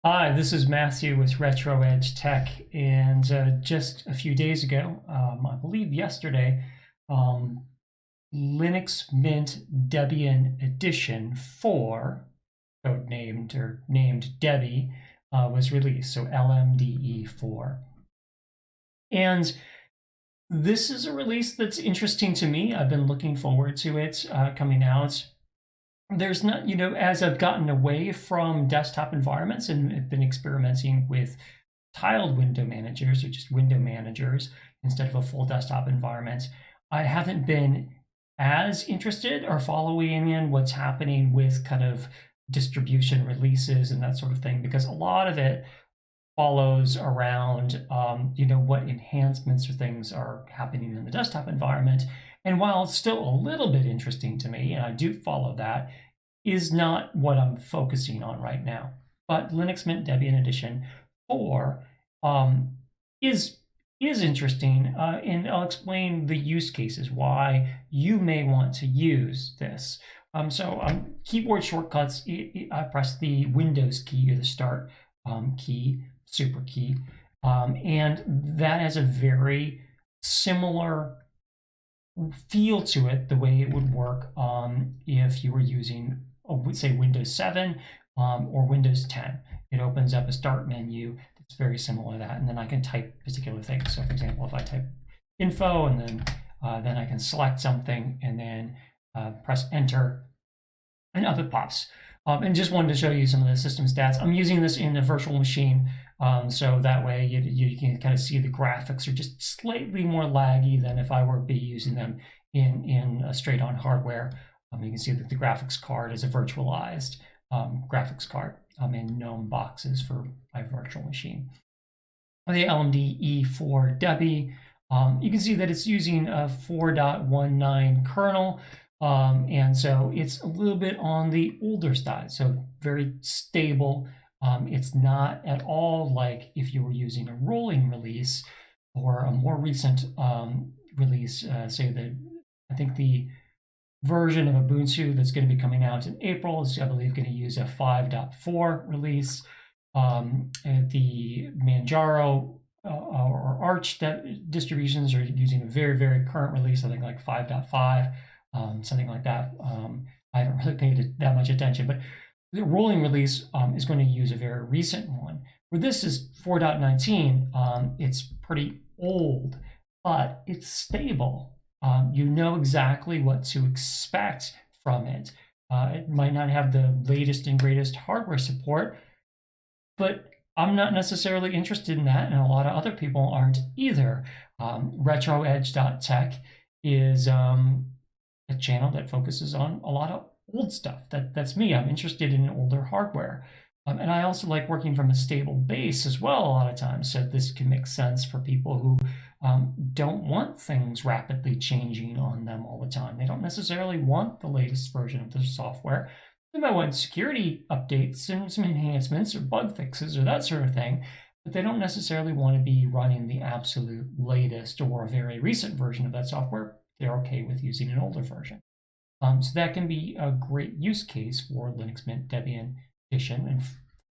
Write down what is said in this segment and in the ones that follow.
Hi, this is Matthew with Retro Edge Tech, and just a few days ago, I believe yesterday, Linux Mint Debian Edition 4, named Debbie, was released, so LMDE4. And this is a release that's interesting to me. I've been looking forward to it coming out. There's not, as I've gotten away from desktop environments and have been experimenting with tiled window managers or just window managers instead of a full desktop environment, I haven't been as interested or following in what's happening with kind of distribution releases and that sort of thing, because a lot of it follows around, what enhancements or things are happening in the desktop environment. And while it's still a little bit interesting to me, and I do follow that, is not what I'm focusing on right now. But Linux Mint Debian Edition 4 is interesting, and I'll explain the use cases, why you may want to use this. Keyboard shortcuts, I press the Windows key or the Start key, super key, and that has a very similar feel to it, the way it would work if you were using, say, Windows 7 or Windows 10. It opens up a start menu that's very similar to that, and then I can type particular things. So, for example, if I type info and then I can select something and then press enter, and up it pops. And just wanted to show you some of the system stats. I'm using this in a virtual machine, so that way you can kind of see the graphics are just slightly more laggy than if I were to be using them in a straight-on hardware. You can see that the graphics card is a virtualized graphics card in GNOME boxes for my virtual machine. The LMDE4 Debbie, you can see that it's using a 4.19 kernel. And so it's a little bit on the older side, so very stable. It's not at all like if you were using a rolling release or a more recent release, I think the version of Ubuntu that's going to be coming out in April is, I believe, going to use a 5.4 release. The Manjaro or Arch distributions are using a very, very current release, I think like 5.5. Something like that. I haven't really paid that much attention, but the rolling release is going to use a very recent one. Where this is 4.19, it's pretty old, but it's stable. You know exactly what to expect from it. It might not have the latest and greatest hardware support, but I'm not necessarily interested in that, and a lot of other people aren't either. RetroEdge.tech is a channel that focuses on a lot of old stuff. That's me. I'm interested in older hardware. And I also like working from a stable base as well a lot of times. So this can make sense for people who don't want things rapidly changing on them all the time. They don't necessarily want the latest version of the software. They might want security updates and some enhancements or bug fixes or that sort of thing, but they don't necessarily want to be running the absolute latest or a very recent version of that software. They're okay with using an older version. So that can be a great use case for Linux Mint Debian Edition, and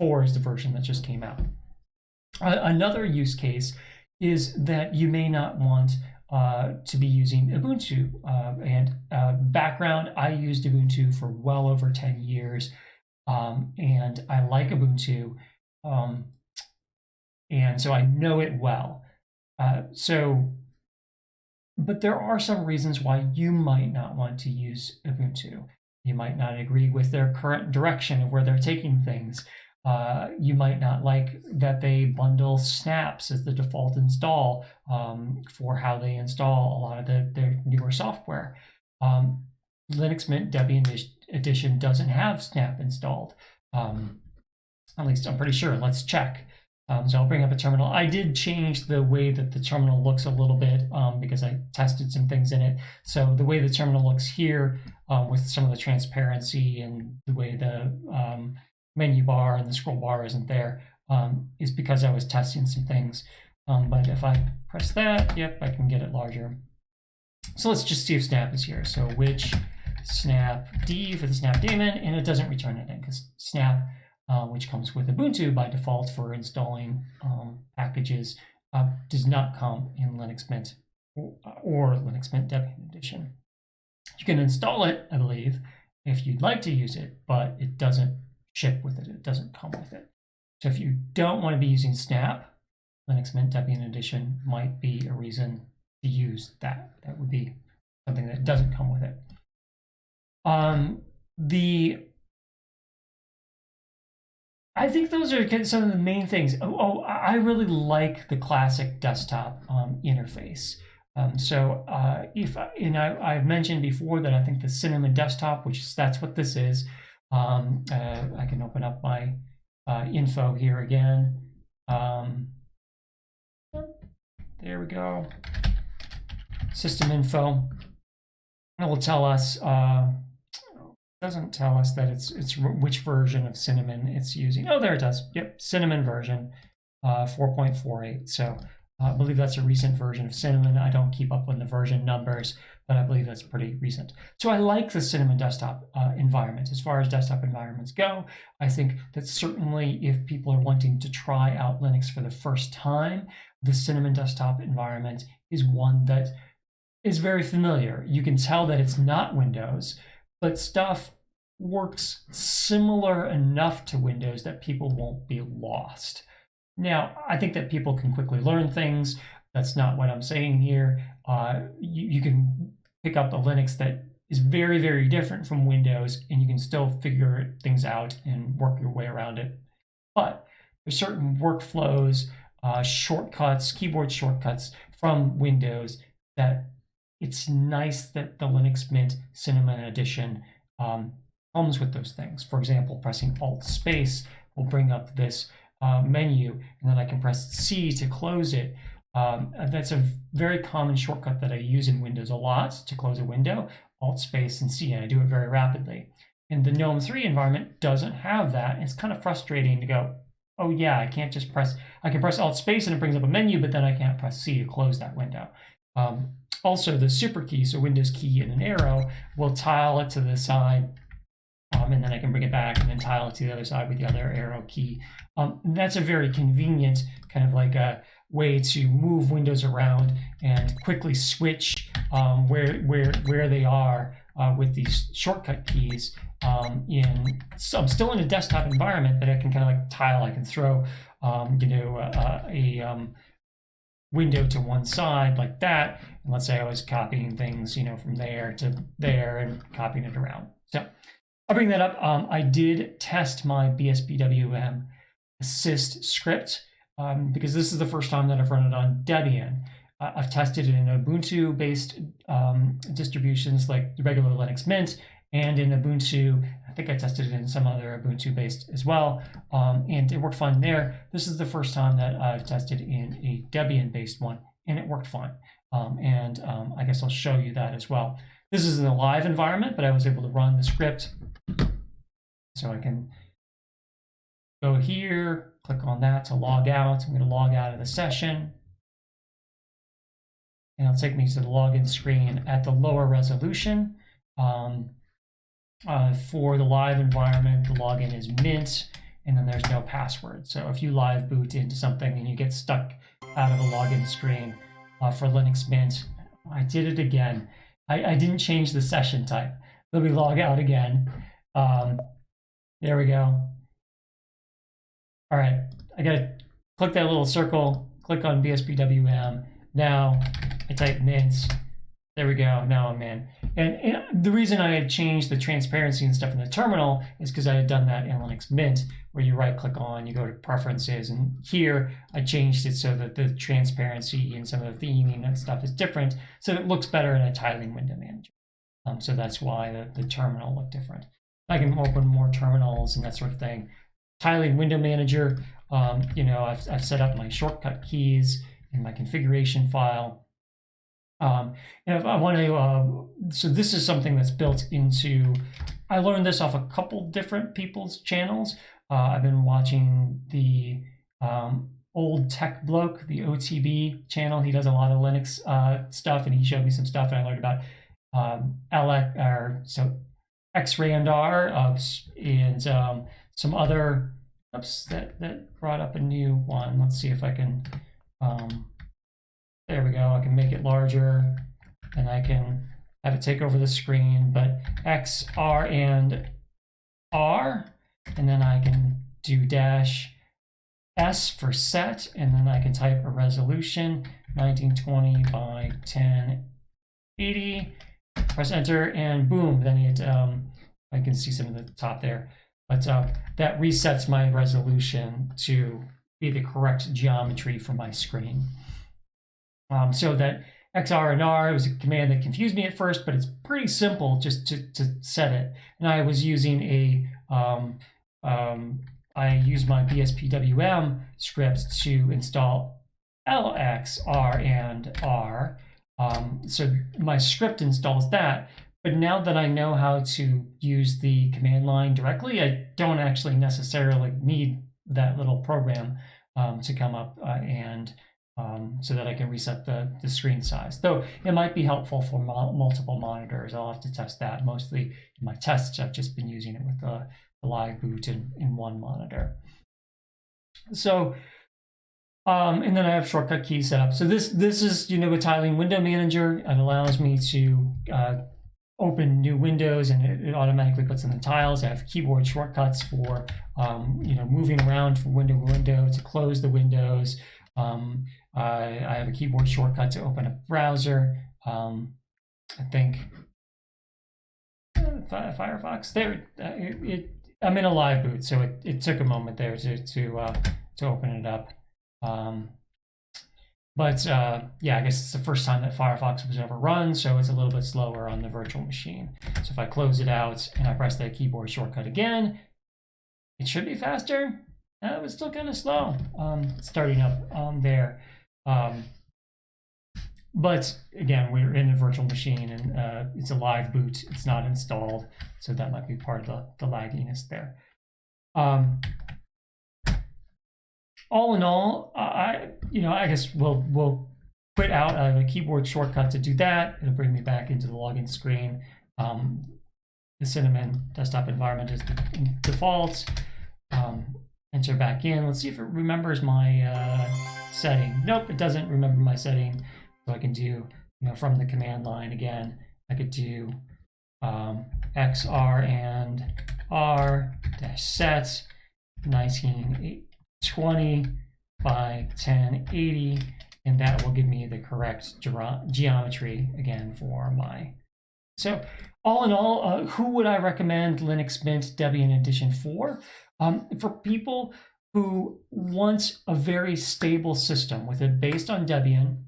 4 is the version that just came out. Another use case is that you may not want to be using Ubuntu. Background, I used Ubuntu for well over 10 years, and I like Ubuntu, and so I know it well. But there are some reasons why you might not want to use Ubuntu. You might not agree with their current direction of where they're taking things. You might not like that they bundle snaps as the default install for how they install a lot of their newer software. Linux Mint Debian Edition doesn't have snap installed. At least I'm pretty sure. Let's check. So I'll bring up a terminal. I did change the way that the terminal looks a little bit because I tested some things in it. So the way the terminal looks here with some of the transparency and the way the menu bar and the scroll bar isn't there is because I was testing some things. But if I press that, yep, I can get it larger. So let's just see if snap is here. So which snap D for the snap daemon, and it doesn't return anything because snap which comes with Ubuntu by default for installing packages, does not come in Linux Mint or Linux Mint Debian Edition. You can install it, I believe, if you'd like to use it, but it doesn't ship with it. It doesn't come with it. So if you don't want to be using Snap, Linux Mint Debian Edition might be a reason to use that. That would be something that doesn't come with it. I think those are some of the main things. I really like the classic desktop interface. I've mentioned before that I think the Cinnamon desktop, that's what this is. I can open up my info here again. There we go. System info. It will tell us. Doesn't tell us that it's which version of Cinnamon it's using. Oh, there it does. Yep, Cinnamon version 4.48. So I believe that's a recent version of Cinnamon. I don't keep up on the version numbers, but I believe that's pretty recent. So I like the Cinnamon desktop environment. As far as desktop environments go, I think that certainly if people are wanting to try out Linux for the first time, the Cinnamon desktop environment is one that is very familiar. You can tell that it's not Windows, but stuff works similar enough to Windows that people won't be lost. Now, I think that people can quickly learn things. That's not what I'm saying here. You can pick up a Linux that is very, very different from Windows, and you can still figure things out and work your way around it. But there's certain workflows, shortcuts, keyboard shortcuts from Windows that it's nice that the Linux Mint Cinnamon Edition comes with those things. For example, pressing Alt-Space will bring up this menu, and then I can press C to close it. That's a very common shortcut that I use in Windows a lot to close a window, Alt-Space and C, and I do it very rapidly. And the GNOME 3 environment doesn't have that. It's kind of frustrating to go, oh yeah, I can't just press, I can press Alt-Space and it brings up a menu, but then I can't press C to close that window. Also, the super key, so Windows key and an arrow, will tile it to the side, and then I can bring it back and then tile it to the other side with the other arrow key. That's a very convenient kind of like a way to move windows around and quickly switch where they are with these shortcut keys. So I'm still in a desktop environment, but I can kind of like tile. I can throw a window to one side like that. And let's say I was copying things, from there to there and copying it around. So I'll bring that up. I did test my BSPWM assist script because this is the first time that I've run it on Debian. I've tested it in Ubuntu-based distributions like the regular Linux Mint, and in Ubuntu, I think I tested it in some other Ubuntu-based as well, and it worked fine there. This is the first time that I've tested in a Debian-based one, and it worked fine. I guess I'll show you that as well. This is in a live environment, but I was able to run the script. So I can go here, click on that to log out. I'm going to log out of the session. And it'll take me to the login screen at the lower resolution. For the live environment, the login is Mint, and then there's no password. So if you live boot into something and you get stuck out of a login screen for Linux Mint, I did it again. I didn't change the session type. Let me log out again. There we go. All right, I gotta click that little circle, click on BSPWM. Now I type Mint. There we go, now I'm in. And the reason I had changed the transparency and stuff in the terminal is because I had done that in Linux Mint, where you right click on, you go to preferences, and here I changed it so that the transparency and some of the theming and stuff is different, so it looks better in a tiling window manager. So that's why the terminal looked different. I can open more terminals and that sort of thing. Tiling window manager, I've set up my shortcut keys in my configuration file. And if I want to, so this is something that's built into, I learned this off a couple different people's channels. I've been watching the OldTechBloke, the OTB channel. He does a lot of Linux stuff, and he showed me some stuff, and I learned about xrandr and some other oops, that brought up a new one. Let's see if I can, there we go. I can make it larger and I can have it take over the screen, but X, R, and R, and then I can do dash S for set, and then I can type a resolution, 1920 by 1080, press enter, and boom, then it, I can see some of the top there, but that resets my resolution to be the correct geometry for my screen. So that XR and R was a command that confused me at first, but it's pretty simple just to set it. And I was using a, I used my BSPWM script to install lxrandr. So my script installs that. But now that I know how to use the command line directly, I don't actually necessarily need that little program to come up and so that I can reset the screen size. Though it might be helpful for multiple monitors. I'll have to test that. Mostly in my tests, I've just been using it with the live boot in one monitor. So, and then I have shortcut keys set up. So this is, you know, a tiling window manager. It allows me to open new windows, and it automatically puts in the tiles. I have keyboard shortcuts for you know, moving around from window to window to close the windows. I have a keyboard shortcut to open a browser. I think Firefox there. I'm in a live boot, so it took a moment there to open it up. But yeah, I guess it's the first time that Firefox was ever run, so it's a little bit slower on the virtual machine. So if I close it out and I press that keyboard shortcut again, it should be faster. It was still kind of slow starting up there. But again, we're in a virtual machine, and it's a live boot. It's not installed, so that might be part of the lagginess there. All in all, I guess we'll quit out. I have a keyboard shortcut to do that. It'll bring me back into the login screen. The Cinnamon desktop environment is the default. Enter back in. Let's see if it remembers my setting. Nope, it doesn't remember my setting. So I can do, you know, from the command line again, I could do XR and R dash set 1920 by 1080, and that will give me the correct geometry again for my. So all in all, who would I recommend Linux Mint Debian Edition for? For people who want a very stable system with it based on Debian.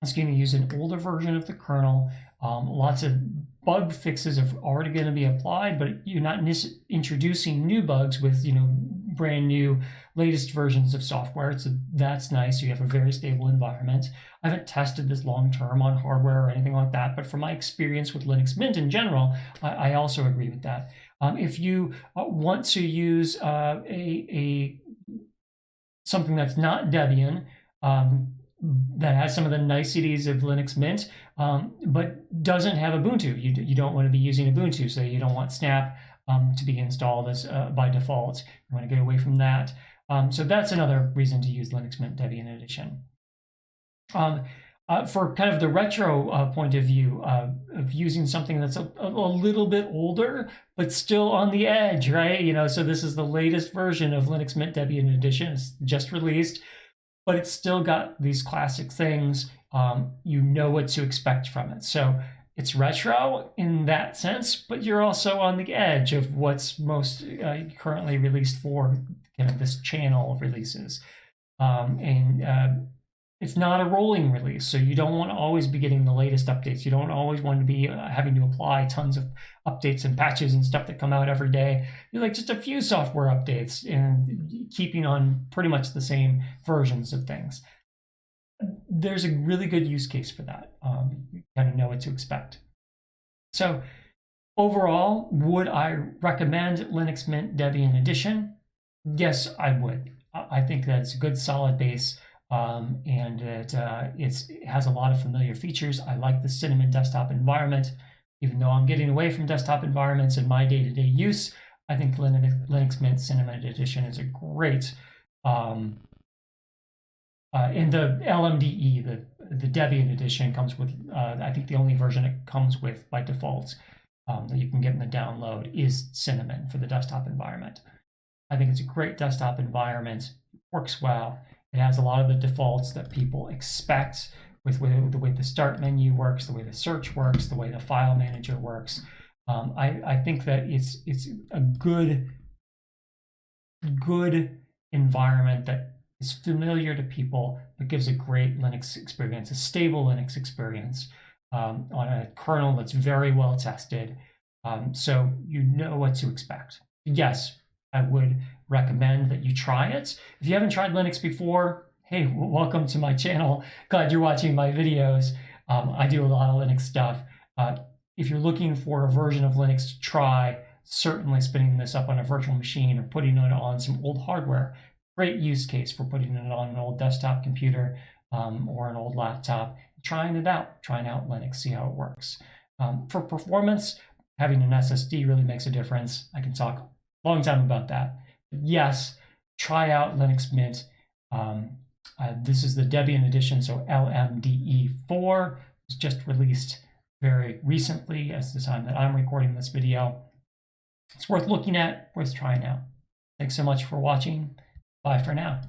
It's going to use an older version of the kernel. Lots of bug fixes are already going to be applied, but you're not introducing new bugs with, you know, brand new latest versions of software. So that's nice. You have a very stable environment. I haven't tested this long term on hardware or anything like that, but from my experience with Linux Mint in general, I also agree with that. If you want to use something that's not Debian, that has some of the niceties of Linux Mint, but doesn't have Ubuntu. You don't want to be using Ubuntu, so you don't want Snap to be installed as by default. You want to get away from that. So that's another reason to use Linux Mint Debian Edition. For kind of the retro point of view of using something that's a little bit older, but still on the edge, right? You know, so this is the latest version of Linux Mint Debian Edition. It's just released, but it's still got these classic things. You know what to expect from it. So it's retro in that sense, but you're also on the edge of what's most currently released for kind of this channel of releases. It's not a rolling release, so you don't want to always be getting the latest updates. You don't always want to be having to apply tons of updates and patches and stuff that come out every day. You like just a few software updates and keeping on pretty much the same versions of things. There's a really good use case for that. You kind of know what to expect. So overall, would I recommend Linux Mint Debian Edition? Yes, I would. I think that's a good solid base. And it has a lot of familiar features. I like the Cinnamon desktop environment, even though I'm getting away from desktop environments in my day-to-day use. I think Linux Mint Cinnamon Edition is a great, in the LMDE, the Debian edition comes with, I think the only version it comes with by default that you can get in the download is Cinnamon for the desktop environment. I think it's a great desktop environment, works well. It has a lot of the defaults that people expect with the way the start menu works, the way the search works, the way the file manager works. I think that it's a good environment that is familiar to people, but gives a great Linux experience, a stable Linux experience on a kernel that's very well tested. So you know what to expect. Yes, I would recommend that you try it. If you haven't tried Linux before, hey, welcome to my channel. Glad you're watching my videos. I do a lot of Linux stuff. If you're looking for a version of Linux to try, certainly spinning this up on a virtual machine or putting it on some old hardware, great use case for putting it on an old desktop computer or an old laptop, trying out Linux, see how it works. For performance, having an SSD really makes a difference. I can talk a long time about that. But yes, try out Linux Mint. This is the Debian edition, so LMDE4 was just released very recently as the time that I'm recording this video. It's worth looking at, worth trying out. Thanks so much for watching. Bye for now.